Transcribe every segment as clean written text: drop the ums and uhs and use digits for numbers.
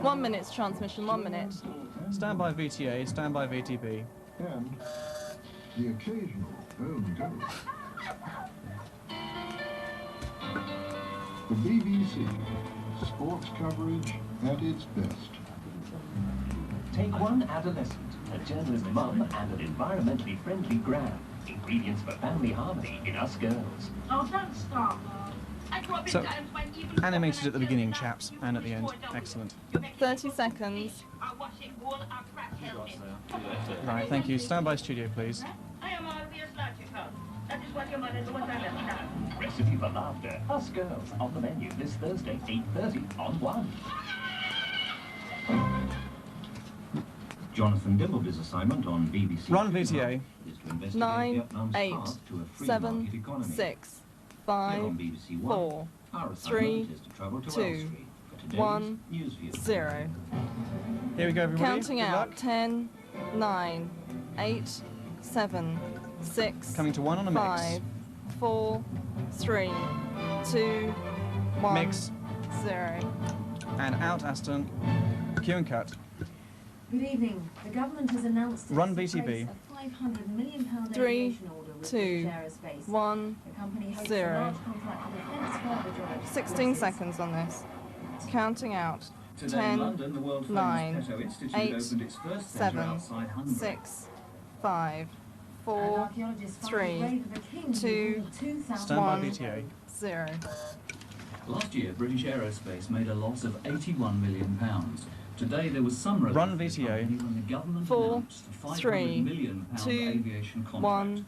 1 minute's transmission, 1 minute. Stand by VTA, stand by VTB. And the occasional home go. The BBC, sports coverage at its best. Take one adolescent, a journalist mum and an environmentally friendly gran. Ingredients for family harmony in Us Girls. Oh, don't stop. So, animated at the beginning, chaps, and at the end. Excellent. 30 seconds. Right, thank you. Stand by studio, please. Recipe for laughter. Us Girls on the menu this Thursday, 8:30 on 1. Jonathan Dimbleby's assignment on BBC Run VTA. is to investigate 9, Vietnam's 8, path to a free 7, market economy. 6, Here 5, on BBC 4, our 3, assignment is to travel to 2, Elstree for today's 1, Newsview. 0. Here we go, everybody. Counting Good out. luck. 10, 9, 8, 7, 6, Coming to 1 on a mix. 5, 4, 3, 2, 1, Mix. 0. And out, Aston. Cue and cut. Good evening. The government has announced Run it's in VTB. place a £500 million 3, aviation order with 2, British Aerospace. 1, The company hopes 0. a large contract for defence further drives 16 forces. seconds on this. Counting out. Today 10, in London, the world famous 9, Peto Institute 8, opened its first centre 7, outside Hungary. 6, 5, And 4, archaeologists find 3, the grave of a king 2, who 2,000 Stand by 1, VTA. 0. Last year, British Aerospace made a loss of £81 million. Today, there was some relief Run for the VTA. company when the government 4, announced a £500 3, million 2, aviation contract. 1,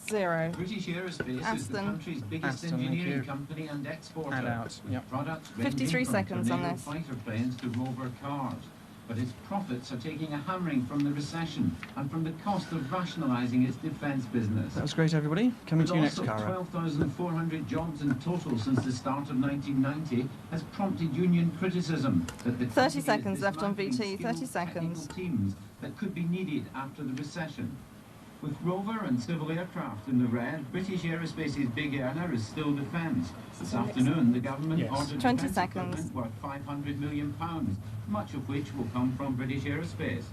0. British Aerospace is the Aston. country's biggest Aston, thank you. engineering company and exporter. And out, with yep. products 53 ranging from seconds on tornado this. fighter planes to rover cars. But its profits are taking a hammering from the recession and from the cost of rationalising its defence business. That was great, everybody. Coming The to you loss next, of Cara. 12,400 jobs in total since the start of 1990 has prompted union criticism that the 30 company is seconds left on dismantling VT, 30 skilled seconds. technical teams that could be needed after the recession. With rover and civil aircraft in the red, British Aerospace's big earner is still defence. This afternoon, the government Yes. ordered 20 defence seconds. equipment worth £500 million, much of which will come from British Aerospace.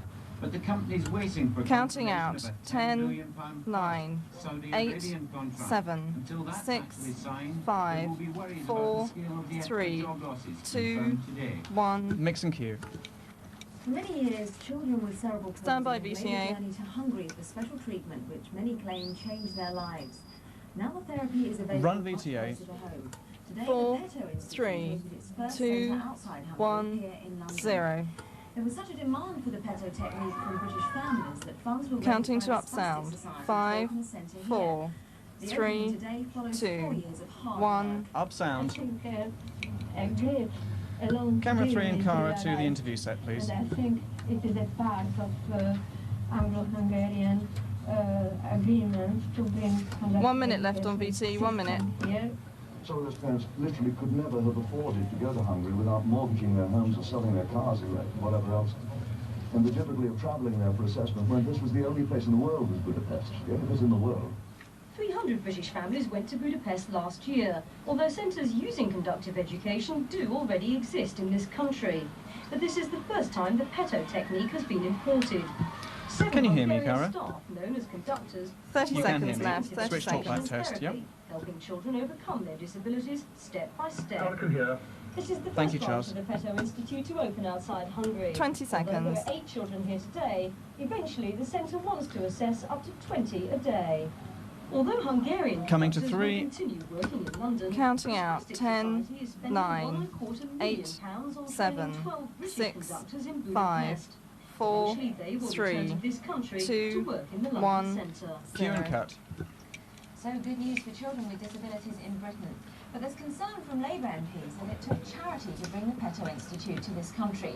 But the company's waiting for Counting confirmation out. of a £10 10, million 9, Saudi 8, Arabian contract. 7, Until that's 6, actually signed, 5, they will be worried 4, about the scale of the extra 3, job losses 2, confirmed today. 1. Mix and cue. For many years, children with cerebral palsy Stand by, have made VTA. a journey to Hungary for special treatment, which many claim changed their lives. Now the therapy is available Run much VTA. closer to home. Today, 4, the Peto Institute 3, hosted its first 2, centre outside Hungary 1, here in London. 0. There was such a demand for the Peto technique from British families that funds were raised Counting by to the up Spastic sound. Society to 5, open a centre here. 4, The 3, opening today follows 2, 4 years of hard 1. work. Up sound. think they're a great alone Camera 3 and experience in Cara their to the life. interview set, please. And I think it is a part of Anglo-Hungarian agreement to bring 1 minute left on VT, 1 minute. Here. Some of those parents literally could never have afforded to go to Hungary without mortgaging their homes or selling their cars or whatever else. And the difficulty of travelling there for assessment when this was the only place in the world was Budapest, the only place in the world. 300 British families went to Budapest last year, although centres using conductive education do already exist in this country. But this is the first time the Peto technique has been imported. Can you hear me, Hungarian Cara? staff, known as conductors, 30 You can seconds hear me. left, 30 Switch talk back seconds. test, yep. helping children overcome their disabilities step by step. hear. This is the Thank first you, branch Charles. of the Peto Institute to open outside Hungary. 20 Although seconds. there are 8 children here today, eventually the centre wants to assess up to 20 a day. Although Hungarian Coming to conductors 3. will continue working in London, Counting the out. Spastic 10, Society is spending 9, £1.25 million 8, on 7, training 12 British 6, conductors in 5, Budapest. 4, Eventually they will 3, return to this country 2, to work in the London 1. centre. Cue and 0. cut. So good news for children with disabilities in Britain. But there's concern from Labour MPs that it took charity to bring the Peto Institute to this country.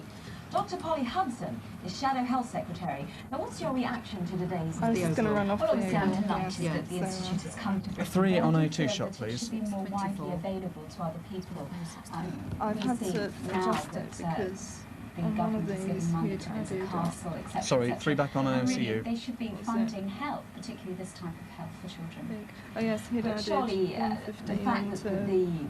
Dr Polly Hudson is Shadow Health Secretary. Now what's your reaction to today's I was just going to run off Well, the obviously I'm delighted yeah, that the so, Institute has come to Britain. 3 on but I a do feel two-shot, that please. It should be more widely available to other people. I've We had see to now adjust it that, because the On one of government is these, giving money you'd to Windsor added- Castle, etc. Sorry, etc. 3 back on And MCU. really, they should be funding health, particularly this type of health for children. Big. Oh yes, he'd But added surely the 115 fact that to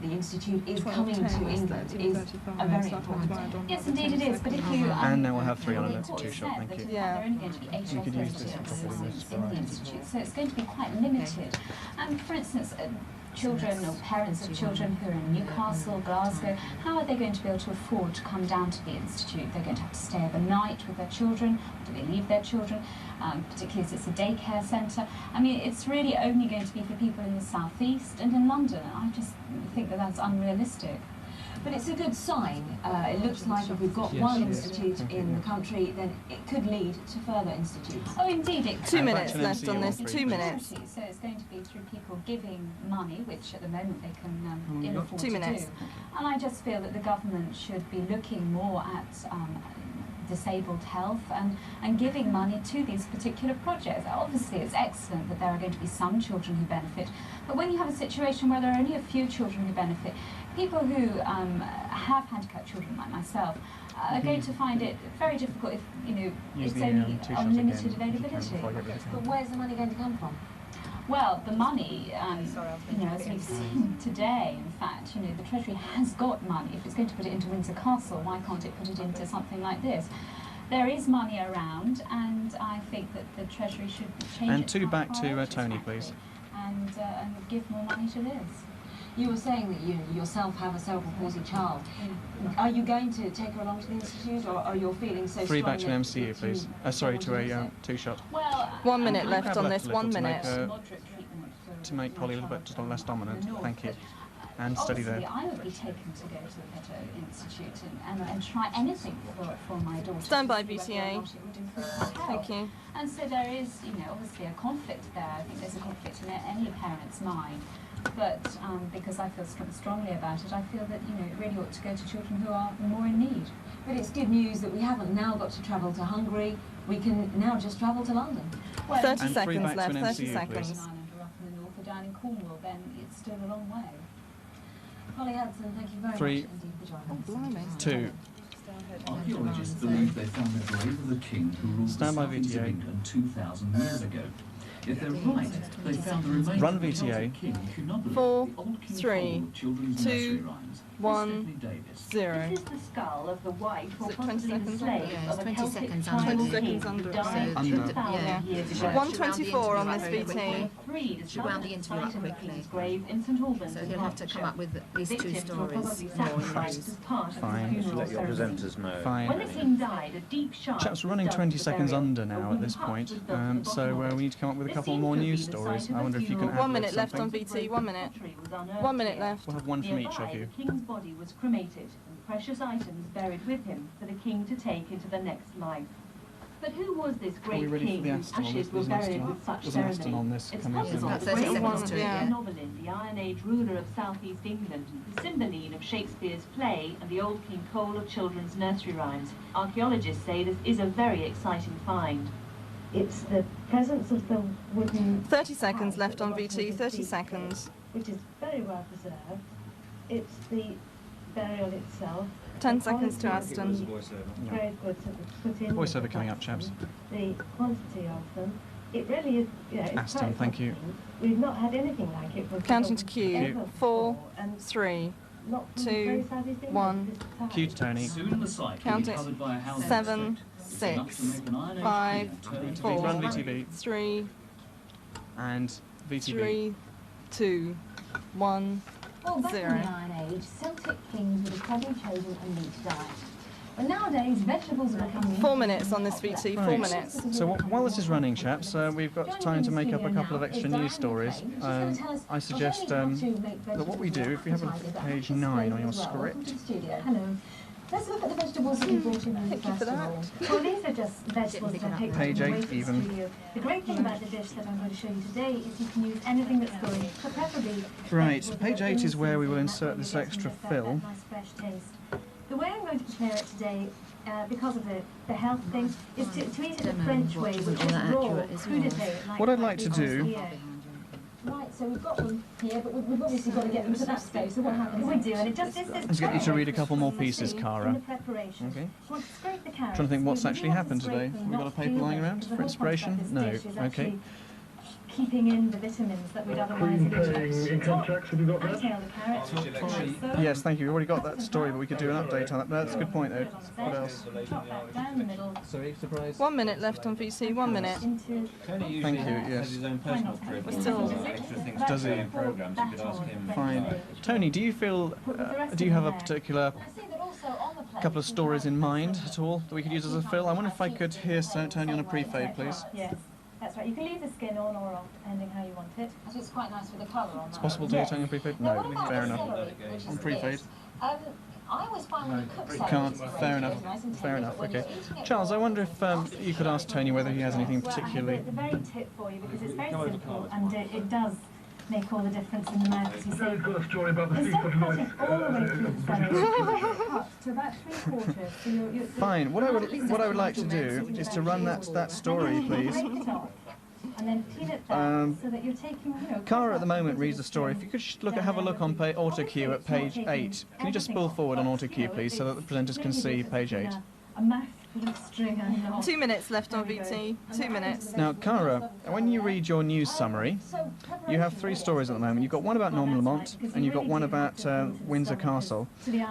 the institute is 12, coming 10 to is England 13, is 35, a very so I've important. multiplied on Yes, by the indeed it 10 is. But if seconds. you And now we'll have 3 on the a court two shot, said thank that you. in fact there are only going to be 8 You or could use this 30 properly, assistants yes. in the institute, so it's going to be quite limited. And for instance, children or parents of children who are in Newcastle, Glasgow, how are they going to be able to afford to come down to the institute? They're going to have to stay overnight with their children. Do they leave their children? Particularly as it's a daycare centre. I mean, it's really only going to be for people in the southeast and in London. I just think that that's unrealistic. But it's a good sign. It looks like if we've got one institute in the country, then it could lead to further institutes. Oh, indeed, it 2 And back minutes to left on this. MCU. 2 minutes. So it's going to be through people giving money, which at the moment they can ill afford 2 to minutes. do. And I just feel that the government should be looking more at disabled health and giving money to these particular projects. Obviously, it's excellent that there are going to be some children who benefit, but when you have a situation where there are only a few children who benefit, people who have handicapped children like myself are going to find it very difficult if, you know, Use it's the only two shots on limited again, if you can, availability. before I get rid of But it. where's the money going to come from? Well, the money, you know, as we've seen today, in fact, you know, the Treasury has got money. If it's going to put it into Windsor Castle, why can't it put it into something like this? There is money around, and I think that the Treasury should change And its 2 back to priorities, Tony, frankly, please. and give more money to this. You were saying that you yourself have a cerebral palsy child. Are you going to take her along to the institute, or are you feeling so 3 back to strongly MCU, that please. you Sorry, don't to want use a it? 2 shot. Well, 1 minute Can we left grab on left this. a little 1 to make, minute. moderate treatment for to make Polly a little bit just less dominant. North, Thank you. but And steady there. obviously, I would be taken to go to the Peto Institute and try anything for my daughter. Stand by, to see whether BTA. or not it would improve her health. Thank you. And so there is, you know, obviously a conflict there. I think there's a conflict in any parent's mind. But because I feel strongly about it, I feel that, you know, it really ought to go to children who are more in need. But it's good news that we haven't now got to travel to Hungary. We can now just travel to London. Well, 30 And 3 seconds back to left. an 30 MCU, seconds. please. Ireland or up in the north or down in Cornwall, then it's still a long way. Polly Hudson, thank you very 3, much indeed for joining us. Blimey. 2. Archaeologists believe they found the grave of the king who ruled the Stand by southeast of VTA. England 2,000 years ago. If they're right, they found the remains Run of the VTA. Celtic king who not believe 4, the old King 3, Cole of children's 2, nursery rhymes. 1, Stephanie Davis. 0. This is the skull of the wife or Is it 20 possibly the seconds slave under? Yeah, of a 20 Celtic seconds tribal under. 20 king seconds who under. died Under. 2,000 Yeah. years Should ago. round 124 the on this interview up VT. quickly. Three, the Should round the site interview up of the quickly. king's grave in St Albans. So in he'll have to come Hertfordshire. up with at least 2 Victims were stories, probably more sacrificed news. as part of Fine. the funeral Let your ceremony. presenters know. Fine. When the king died, a deep shaft Chaps, we're was running dug 20 to the seconds burial. under A now at wooden this hut point, was built at the so bottom of we it. need to come up with a This couple seemed more to have news been the stories. site of I a wonder if you can funeral. 1 add minute left on something. VT. 1 minute. Pottery was unearthed 1 minute here. left. We'll have one from each Nearby, of you. the king's body was cremated and precious items buried with him for the king to take into the next life. But who was this Are we great ready for king the whose Aston? ashes were There's an buried Aston. with such There's an Aston ceremony? on this It's coming up as possible well. the About 30 great seconds one to it, yeah. Novelin, the Iron Age ruler of southeast England, the Cymbeline of Shakespeare's play, and the old King Cole of children's nursery rhymes. Archaeologists say this is a very exciting find. It's the presence of the wooden 30 seconds left on VT. 30 seconds. which is very well preserved. It's the burial itself. 10 the seconds to quality Aston. of the grave goods that were put in. with Voiceover the coming up, chaps. The quantity of them. It really is, it's Aston, quite thank you. something. We've not had anything like it before. Counting to Q. ever 4, before, and 3, not from 2, very Southeast England 1. this time. Cue to Tony. Soon the site will Count be it. covered by a housing 7, estate. Enough to 6, make an Iron Age 5, king turn into 4, Run VTV 3, and VTV. 3, 2, 1. Well, back in 0. the Iron Age, Celtic kings would have probably chosen a meat diet. But nowadays, vegetables are becoming... 4 minutes on this VT. 4 Right. minutes. So while this is running, chaps, we've got time to make up a couple of extra news stories. I suggest that what we do, if we have a look at page 9 on your script. Hello. Let's look at the vegetables that we brought in Thank you for that. Well, these are just vegetables that I picked up Page on the 8 way to the even. studio. The great thing about the dish that I'm going to show you today is you can use anything that's going, so preferably... Right, vegetables page that are 8 in is where we will season, insert that's this when you extra get that fill. nice fresh taste. The way I'm going to prepare it today, because of the health thing, is to eat it the French way, which is raw, crudité, What I'd like to do- here. Right, so we've got them here, but we've obviously got to get them to that stage, so what happens? We do, and it just is Let's get you to read a couple more pieces, Cara. Okay. Trying to think what's actually happened today. Have we got a paper lying around for inspiration? No. Okay. Keeping in the vitamins that we'd otherwise lose. Income tax, have you got that? Yes, thank you. We've already got that story, but we could do an update on that. No, that's a good point, though. What else? Down the middle. Sorry, surprise. 1 minute left on VT, 1 minute. Thank you, yes. His own personal career, but still- extra things Does to do he? in programs. You could ask him. Fine. Tony, do you feel, do you have a particular couple of stories in mind at all that we could use as a fill? I wonder if I could hear Tony on a pre-fade, please. Yes, that's right. You can leave the skin on or off, depending how you want it. I think it's quite nice with the colour on that. It's possible to hear Tony on pre-fade? Now, No, what about fair the enough. celery, which is On pre-fade? this? I always find when you cook celery, Can't. it's very Fair enough. nice and Fair tender, enough. but when Okay. you're eating it Charles, I raw, wonder if you could ask Tony whether he has anything particularly. The very tip for you, because it's very simple and it does make all the difference in the mouth, as you say. He's got a story about the Instead thief of of cutting life. all the way through the celery, cut to about 3/4. So you're Fine. What I would like to do is to run that story, please. Break it off, and then peel it back so that you're taking, Cara at the moment reads the story. If you could have a look on auto cue at page 8. Can you just spool forward on auto cue, please, so that the presenters can see page 8? A mouthful of string and knot. 2 minutes left on VT, 2 minutes. Now, Cara, when you read your news summary, you have 3 stories at the moment. You've got one about Norman Lamont, and you've got one about Windsor Castle.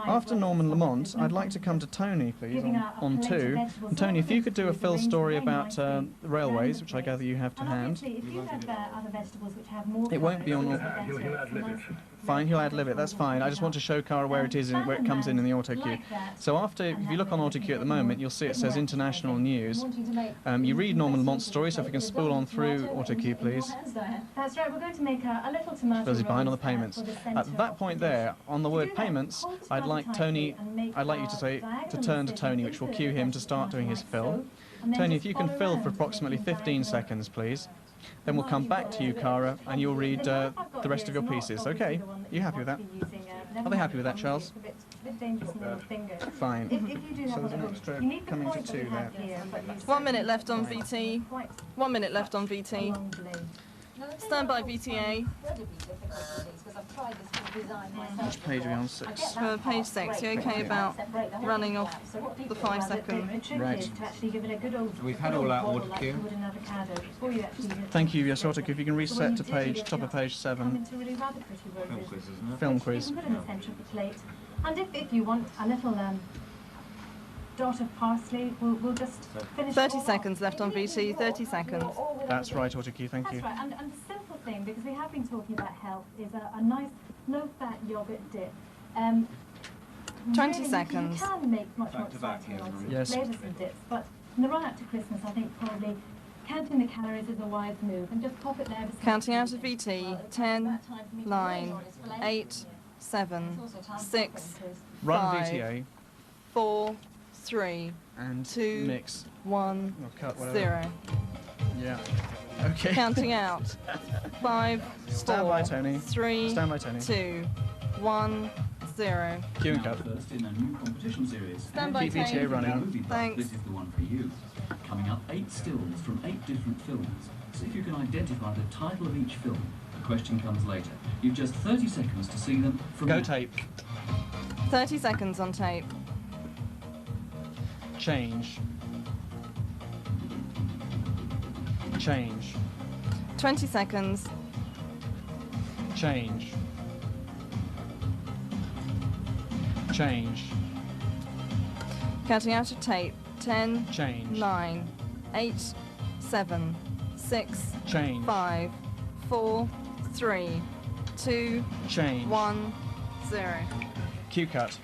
After Norman Lamont, I'd like to come to Tony, please, on 2. And Tony, if you could do a fill story about the railways, which I gather you have to hand. If you have other vegetables which have more It won't be on all... Fine, he'll ad-lib it, that's fine. I just want to show Cara where it is, where it comes in the auto cue. So if you look on auto cue at the moment, you'll see it says international news. You read Norman Lamont's story, so if you can spool on through auto cue, please. That's right, we're going to make a little tomato. Because he's behind on the rose payments. for the centre At that of point the there, on the word do that, payments, hold I'd tongue like tightly and make I'd like you to say, to turn to Tony, which will cue him to start doing his fill. Tony, if you can fill for approximately 15 seconds, please. Then we'll come back to you, Cara, and you'll read the rest of your pieces. Okay? You happy with that? Are they happy with that, Charles? Fine. So there's an extra coming to 2 there. 1 minute left on VT, 1 minute left on VT. Stand by VTA. Which page are we on? 6. For page 6, you okay about running off the 5 seconds? Right. We've had all our auto cue. Thank you, yes, auto cue. If you can reset to top of page 7. Film quiz, isn't it? Film quiz. Put it in the centre of the plate. And if you want a little dot of parsley, we'll just finish 30 it all seconds off. left on VT, 30 seconds. That's right, auto cue, thank you. That's right, and the simple thing, because we have been talking about health, is a nice low-fat yogurt dip. 20 really, seconds. You can make much more Back to back exciting here, ones, Marie. Yes. flavours and dips, but in the run-up to Christmas, I think probably counting the calories is a wise move, and just pop it there. Counting out of VT, 10, 9, 8, 7, 6, Run 5, VTA 4, 3, and 2, mix. 1, Or cut, whatever. 0. Yeah. Okay. Counting out. 5, Stand by, 4, Tony. 3, Stand by, Tony. 2, 1, 0. Cue and cut. First in a new competition series. Stand by, Keep VTA Tony. running. Movie buff, Thanks. This is the one for you. Coming up, 8 stills from 8 different films. See if you can identify the title of each film. The question comes later. You've just 30 seconds to see them from Go now. tape. 30 seconds on tape. Change. Change. 20 seconds. Change. Change. Counting out of tape. 10, Change. 9, 8, 7, 6, Change. 5, 4, 3, 2, Change. 1, 0. Cue cut.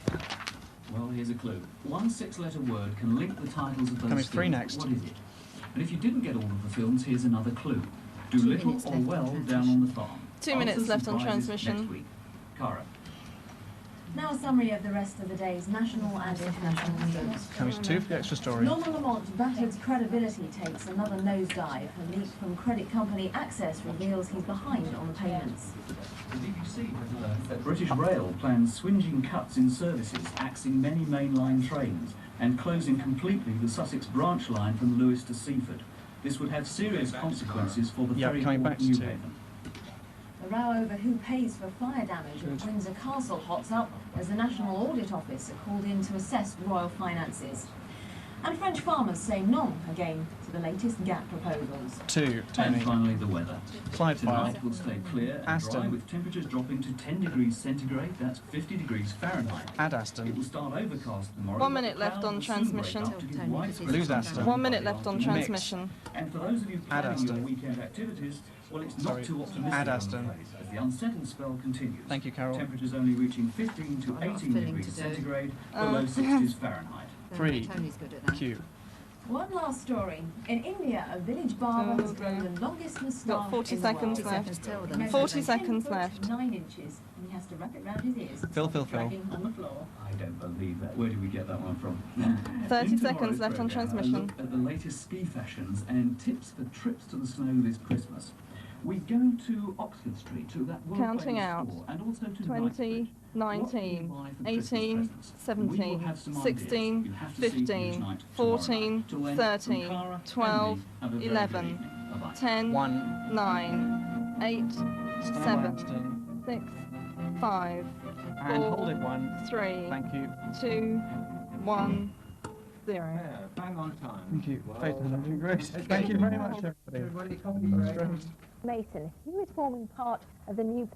Well, here's a clue. One 6-letter word can link the titles of those Coming 3 films. next. What is it? And if you didn't get all of the films, here's another clue. Do little or well down on the farm. 2 minutes Answers left and on prizes transmission. Next week. Cara. Now a summary of the rest of the day's national and international news. Coming to 2 for the extra story. Norman Lamont's battered credibility takes another nosedive. A leak from credit company Access reveals he's behind on the payments. The BBC has learned that British Rail plans swinging cuts in services, axing many mainline trains, and closing completely the Sussex branch line from Lewes to Seaford. This would have serious consequences for the Yeah, ferry coming port back to Newhaven. row over who pays for fire damage at Windsor Castle hots up as the National Audit Office are called in to assess royal finances. And French farmers say non again to the latest GAP proposals. 2, And Tony. finally, the weather. Slide file. Tonight will stay clear and dry, Aston. with temperatures dropping to 10 degrees centigrade, that's 50 degrees Fahrenheit. Add It Aston. will start overcast tomorrow. 1 but minute the left clouds on will soon transmission. break up to give widespread Lose sunshine Aston. 1 minute by left on afternoon. transmission. And for those of you Add planning your Aston. weekend activities, well, it's Sorry. not too optimistic, Add I'm Aston. afraid, as the unsettled spell continues. Thank you, Carol. Temperatures only reaching 15 to 18 degrees centigrade, below 60s Fahrenheit. 3, Q. One last story. In India, a village barber has grown the longest moustache Got 40 in the seconds world. left. It measures 40 10 seconds foot, left. 9 inches, and he has to wrap it round his ears. Phil. Dragging on the floor. I don't believe that. Where did we get that one from? 30 In seconds tomorrow's left on programme, transmission. a look at the latest ski fashions and tips for trips to the snow this Christmas. We go to Oxford Street, to that Counting world-famous out. store, and also to 20, Knightsbridge. 19, What do you buy for 18, Christmas presents? We will 17, have some ideas. 16, You have to see 15, Newsnight tomorrow 14, night. Till then, 13, from Cara, 12, and me, have a very good 11, evening. Bye-bye. 10, 1. 9, 8, Stand by 7, Aston. 6, 5, And 4, hold it 1. 3, Thank you. 2, 1, 0. Yeah, bang on time. Thank you. Well Faith, done. that's been great. Thank you very much, everybody. Everybody, coffee break. Mason, who is forming part of the new